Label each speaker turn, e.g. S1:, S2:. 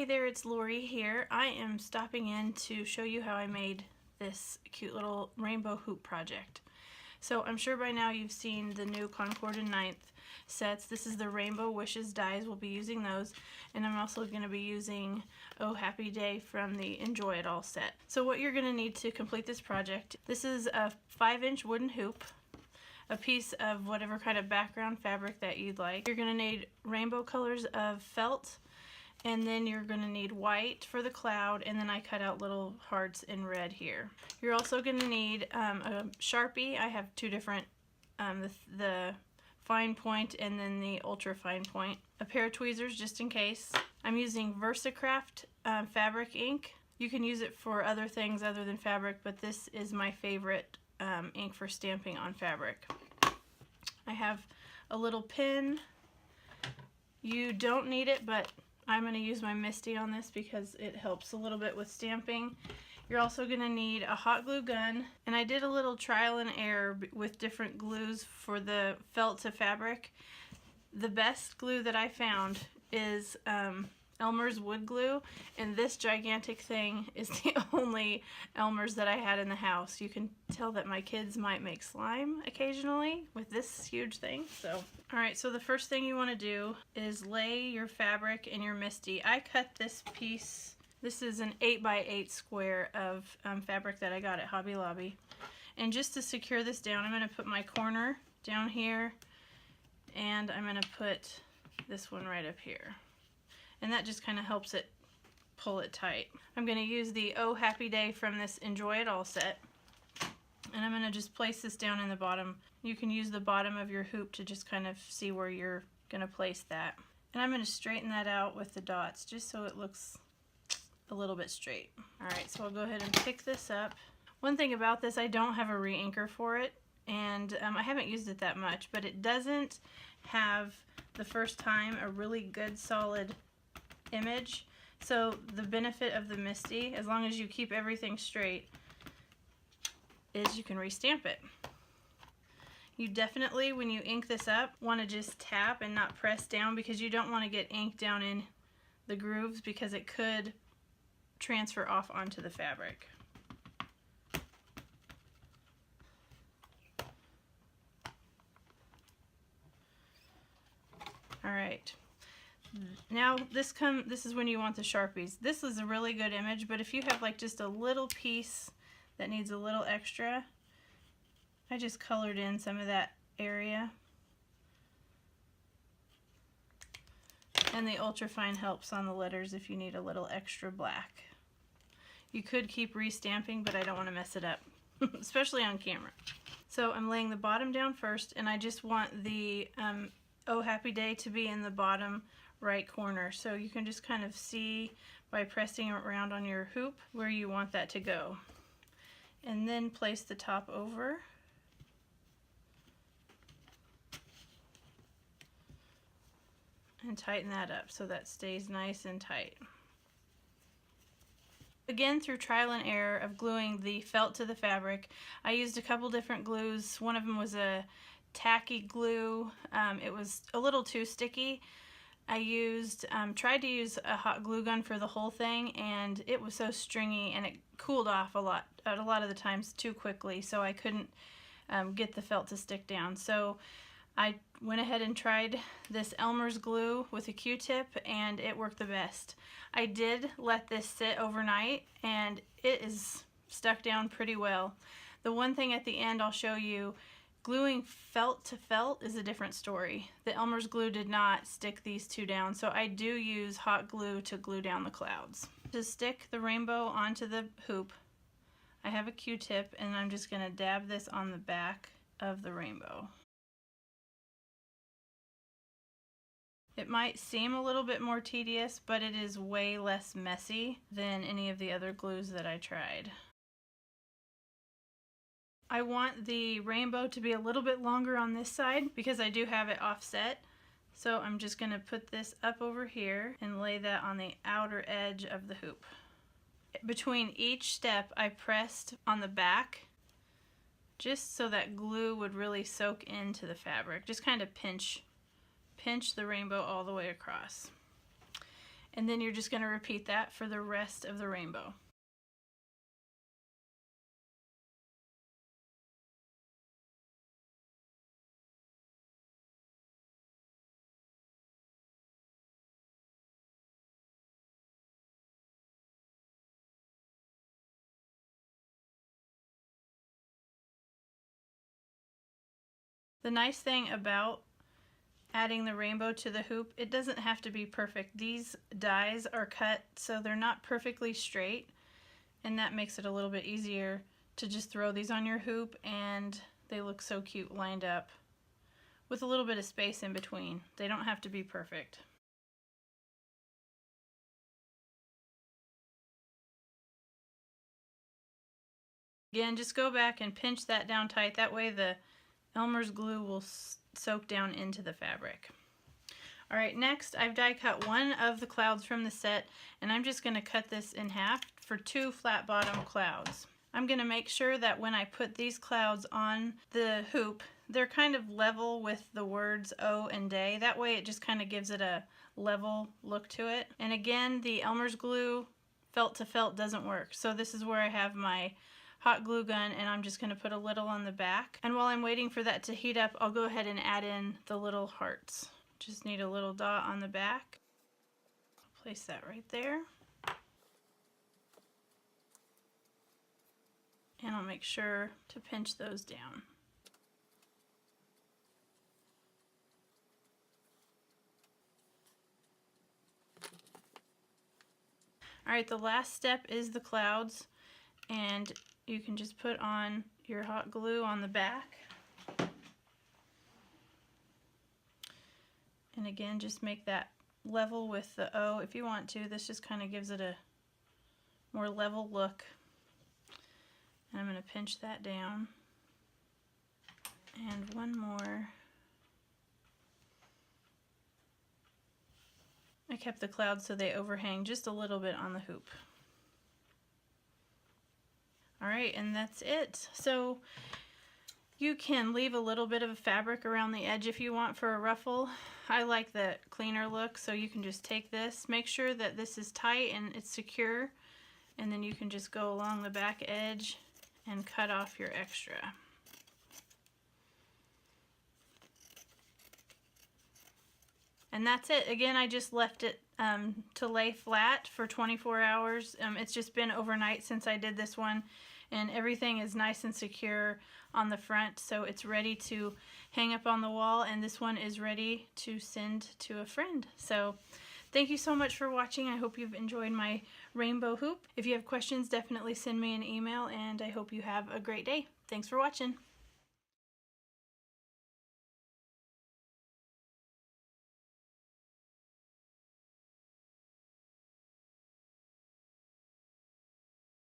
S1: Hey there, it's Lori here. I am stopping in to show you how I made this cute little rainbow hoop project. So I'm sure by now you've seen the new Concord and 9th sets. This is the Rainbow Wishes dies. We'll be using those, and I'm also going to be using Oh Happy Day from the Enjoy It All set. So what you're going to need to complete this project, this is a 5-inch wooden hoop, a piece of whatever kind of background fabric that you'd like. You're going to need rainbow colors of felt, and then you're going to need white for the cloud, and then I cut out little hearts in red here. You're also going to need a Sharpie. I have two different, the fine point and then the ultra fine point. A pair of tweezers just in case. I'm using VersaCraft fabric ink. You can use it for other things other than fabric, but this is my favorite ink for stamping on fabric. I have a little pin. You don't need it, but I'm going to use my Misty on this because it helps a little bit with stamping. You're also going to need a hot glue gun, and I did a little trial and error with different glues for the felt to fabric. The best glue that I found is Elmer's wood glue, and this gigantic thing is the only Elmer's that I had in the house. You can tell that my kids might make slime occasionally with this huge thing. So, alright, so the first thing you want to do is lay your fabric in your Misty. I cut this piece, this is an 8x8 square of fabric that I got at Hobby Lobby. And just to secure this down, I'm going to put my corner down here, and I'm going to put this one right up here. And that just kind of helps it pull it tight. I'm going to use the Oh Happy Day from this Enjoy It All set, and I'm going to just place this down in the bottom. You can use the bottom of your hoop to just kind of see where you're going to place that. And I'm going to straighten that out with the dots just so it looks a little bit straight. Alright, so I'll go ahead and pick this up. One thing about this, I don't have a re-inker for it, and I haven't used it that much, but it doesn't have the first time a really good solid image. So the benefit of the Misty, as long as you keep everything straight, is you can restamp it. You definitely, when you ink this up, want to just tap and not press down, because you don't want to get ink down in the grooves because it could transfer off onto the fabric. Alright. Now this is when you want the Sharpies. This is a really good image, but if you have like just a little piece that needs a little extra, I just colored in some of that area. And the ultrafine helps on the letters if you need a little extra black. You could keep restamping, but I don't want to mess it up, especially on camera. So I'm laying the bottom down first, and I just want the Oh Happy Day to be in the bottom right corner, so you can just kind of see by pressing around on your hoop where you want that to go, and then place the top over and tighten that up so that stays nice and tight. Again, through trial and error of gluing the felt to the fabric, I used a couple different glues. One of them was a tacky glue. It was a little too sticky. I tried to use a hot glue gun for the whole thing, and it was so stringy, and it cooled off a lot of the times too quickly, so I couldn't get the felt to stick down. So I went ahead and tried this Elmer's glue with a Q-tip, and it worked the best. I did let this sit overnight, and it is stuck down pretty well. The one thing at the end I'll show you, gluing felt to felt is a different story. The Elmer's glue did not stick these two down, so I do use hot glue to glue down the clouds. To stick the rainbow onto the hoop, I have a Q-tip, and I'm just going to dab this on the back of the rainbow. It might seem a little bit more tedious, but it is way less messy than any of the other glues that I tried. I want the rainbow to be a little bit longer on this side because I do have it offset. So I'm just going to put this up over here and lay that on the outer edge of the hoop. Between each step, I pressed on the back just so that glue would really soak into the fabric. Just kind of pinch the rainbow all the way across. And then you're just going to repeat that for the rest of the rainbow. The nice thing about adding the rainbow to the hoop, it doesn't have to be perfect. These dies are cut so they're not perfectly straight, and that makes it a little bit easier to just throw these on your hoop, and they look so cute lined up with a little bit of space in between. They don't have to be perfect. Again, just go back and pinch that down tight. That way the Elmer's glue will soak down into the fabric. Alright, next I've die cut one of the clouds from the set, and I'm just going to cut this in half for 2 flat bottom clouds. I'm going to make sure that when I put these clouds on the hoop, they're kind of level with the words O and day. That way it just kind of gives it a level look to it. And again, the Elmer's glue felt to felt doesn't work. So this is where I have my hot glue gun, and I'm just going to put a little on the back. And while I'm waiting for that to heat up, I'll go ahead and add in the little hearts. Just need a little dot on the back. I'll place that right there. And I'll make sure to pinch those down. Alright, the last step is the clouds, and you can just put on your hot glue on the back. And again, just make that level with the O if you want to. This just kind of gives it a more level look. And I'm going to pinch that down. And one more. I kept the clouds so they overhang just a little bit on the hoop. Alright, and that's it. So you can leave a little bit of fabric around the edge if you want for a ruffle. I like the cleaner look, so you can just take this. Make sure that this is tight and it's secure, and then you can just go along the back edge and cut off your extra. And that's it. Again, I just left it to lay flat for 24 hours. It's just been overnight since I did this one, and everything is nice and secure on the front, so it's ready to hang up on the wall, and this one is ready to send to a friend. So thank you so much for watching. I hope you've enjoyed my rainbow hoop. If you have questions, definitely send me an email, and I hope you have a great day. Thanks for watching.